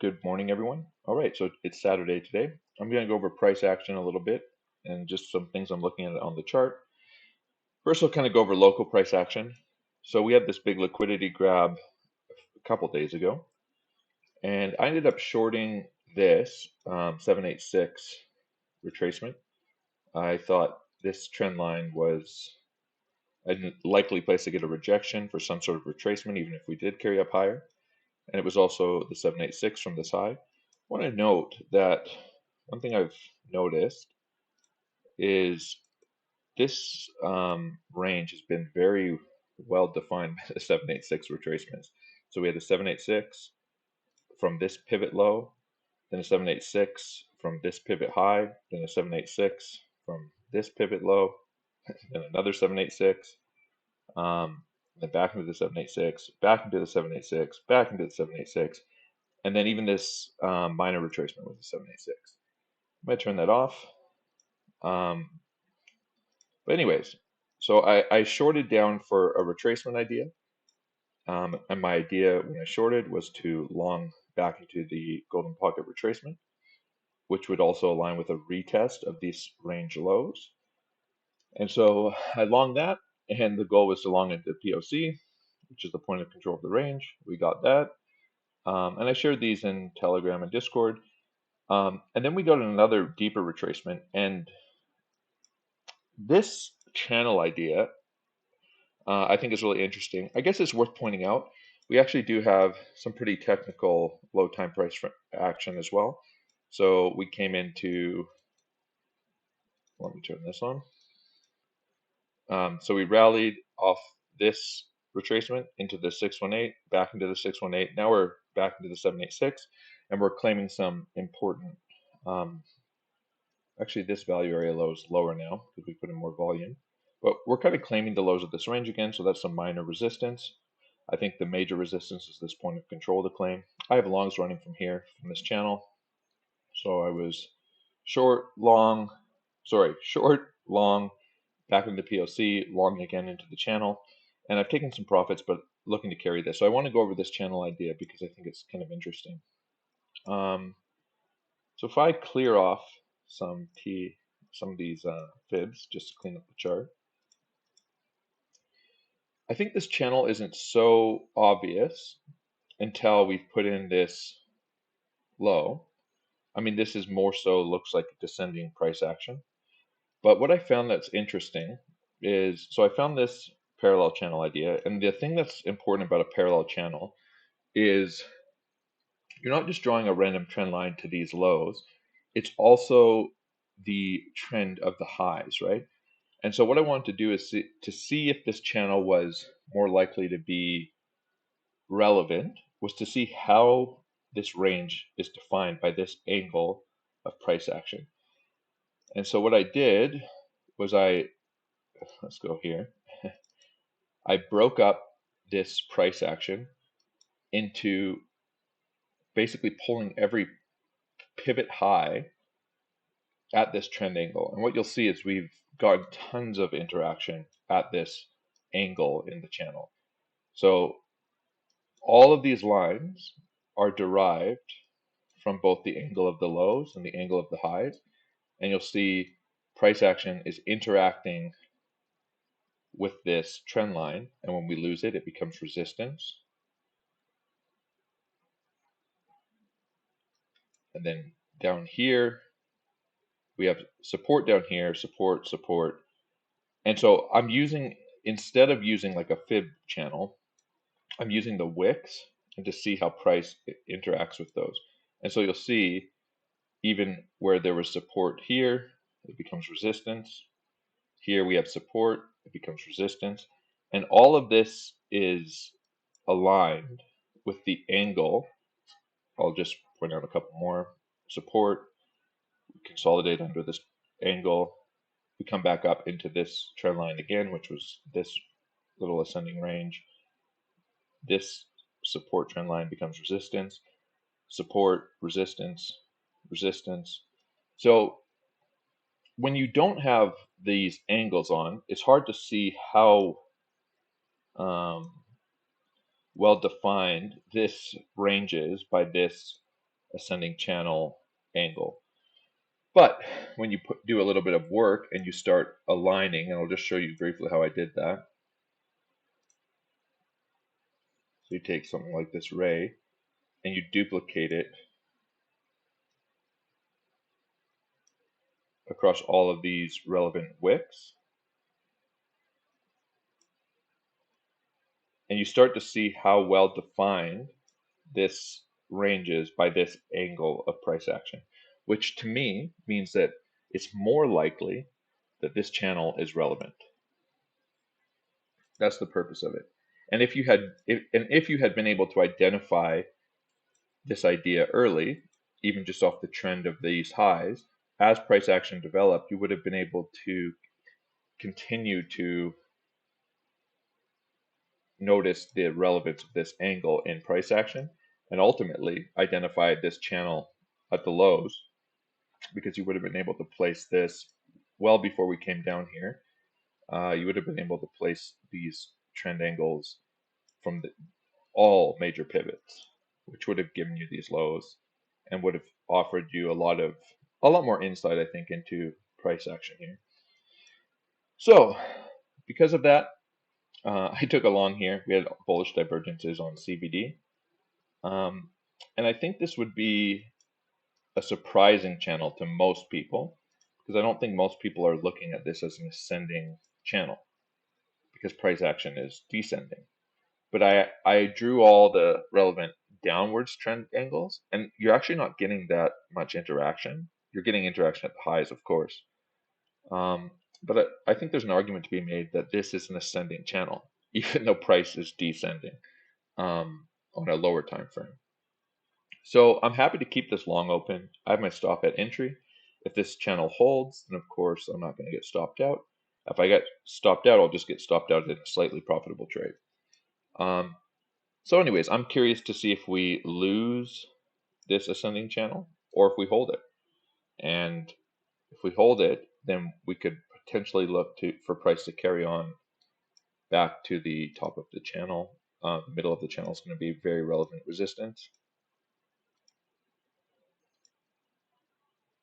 Good morning, everyone. All right, so it's Saturday today. I'm going to go over price action a little bit and just some things I'm looking at on the chart. First, I'll kind of go over local price action. So we had this big liquidity grab a couple days ago, and I ended up shorting this 786 retracement. I thought this trend line was a likely place to get a rejection for some sort of retracement, even if we did carry up higher. And it was also the 786 from this high. I want to note that one thing I've noticed is this range has been very well defined by the 786 retracements. So we had the 786 from this pivot low, then a 786 from this pivot high, then a 786 from this pivot low, then another 786, then back into the 786, back into the 786, back into the 786, and then even this minor retracement with the 786. I'm going to turn that off. Um, but anyways, so I shorted down for a retracement idea. And my idea when I shorted was to long back into the golden pocket retracement, which would also align with a retest of these range lows. And so I longed that, and the goal was to long into POC, which is the point of control of the range. We got that. And I shared these in Telegram and Discord. And then we got another deeper retracement. And this channel idea, I think is really interesting. I guess it's worth pointing out. We actually do have some pretty technical low time price action as well. So we came into, let me turn this on. So we rallied off this retracement into the 618, back into the 618. Now we're back into the 786, and we're claiming some important, actually this value area low is lower now because we put in more volume. But we're kind of claiming the lows of this range again, so that's some minor resistance. I think the major resistance is this point of control to claim. I have longs running from here, from this channel. So I was short, long, short, long, back into POC, long again into the channel. And I've taken some profits, but looking to carry this. So I want to go over this channel idea because I think it's kind of interesting. So if I clear off some of these fibs, just to clean up the chart, I think this channel isn't so obvious until we've put in this low. I mean, this is more so looks like descending price action. But what I found that's interesting is, so I found this parallel channel idea, and the thing that's important about a parallel channel is you're not just drawing a random trend line to these lows, it's also the trend of the highs, right? And so what I wanted to do is to see if this channel was more likely to be relevant was to see how this range is defined by this angle of price action. And so what I did was let's go here. I broke up this price action into basically pulling every pivot high at this trend angle. And what you'll see is we've got tons of interaction at this angle in the channel. So all of these lines are derived from both the angle of the lows and the angle of the highs. And you'll see price action is interacting with this trend line. And when we lose it, it becomes resistance. And then down here, we have support down here, support, support. And so I'm using, instead of using like a fib channel, I'm using the wicks and to see how price interacts with those. And so you'll see even where there was support here, it becomes resistance. Here we have support, it becomes resistance. And all of this is aligned with the angle. I'll just point out a couple more. Support, consolidate under this angle. We come back up into this trend line again, which was this little ascending range. This support trend line becomes resistance, support, resistance, resistance. So when you don't have these angles on, it's hard to see how well defined this range is by this ascending channel angle. But when you do a little bit of work and you start aligning, and I'll just show you briefly how I did that. So you take something like this ray and you duplicate it across all of these relevant wicks. And you start to see how well defined this range is by this angle of price action, which to me means that it's more likely that this channel is relevant. That's the purpose of it. And if you had been able to identify this idea early, even just off the trend of these highs, as price action developed, you would have been able to continue to notice the relevance of this angle in price action and ultimately identify this channel at the lows, because you would have been able to place this well before we came down here. You would have been able to place these trend angles from all major pivots, which would have given you these lows and would have offered you a lot more insight, I think, into price action here. So because of that, I took a long here. We had bullish divergences on CVD. And I think this would be a surprising channel to most people, because I don't think most people are looking at this as an ascending channel, because price action is descending. But I drew all the relevant downwards trend angles, and you're actually not getting that much interaction. You're getting interaction at the highs, of course. But I think there's an argument to be made that this is an ascending channel, even though price is descending on a lower time frame. So I'm happy to keep this long open. I have my stop at entry. If this channel holds, then of course I'm not going to get stopped out. If I get stopped out, I'll just get stopped out in a slightly profitable trade. So anyways, I'm curious to see if we lose this ascending channel or if we hold it. And if we hold it, then we could potentially look for price to carry on back to the top of the channel. The middle of the channel is going to be very relevant resistance.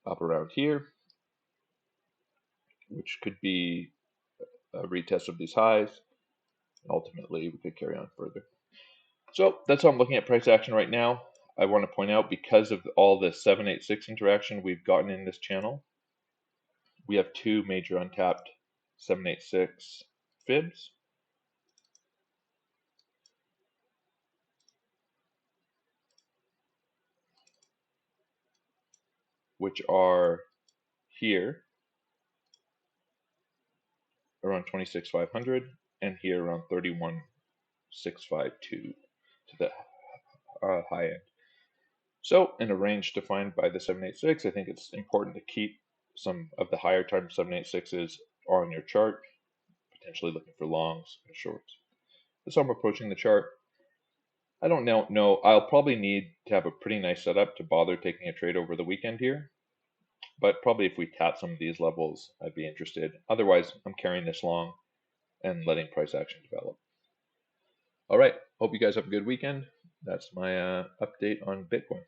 Up around here, which could be a retest of these highs. Ultimately, we could carry on further. So that's how I'm looking at price action right now. I want to point out, because of all the 786 interaction we've gotten in this channel, we have two major untapped 786 fibs. Which are here around 26,500 and here around 31,652 to the high end. So in a range defined by the 786, I think it's important to keep some of the higher time 786s on your chart, potentially looking for longs and shorts. That's how I'm approaching the chart. I don't know. I'll probably need to have a pretty nice setup to bother taking a trade over the weekend here. But probably if we tap some of these levels, I'd be interested. Otherwise, I'm carrying this long and letting price action develop. All right. Hope you guys have a good weekend. That's my update on Bitcoin.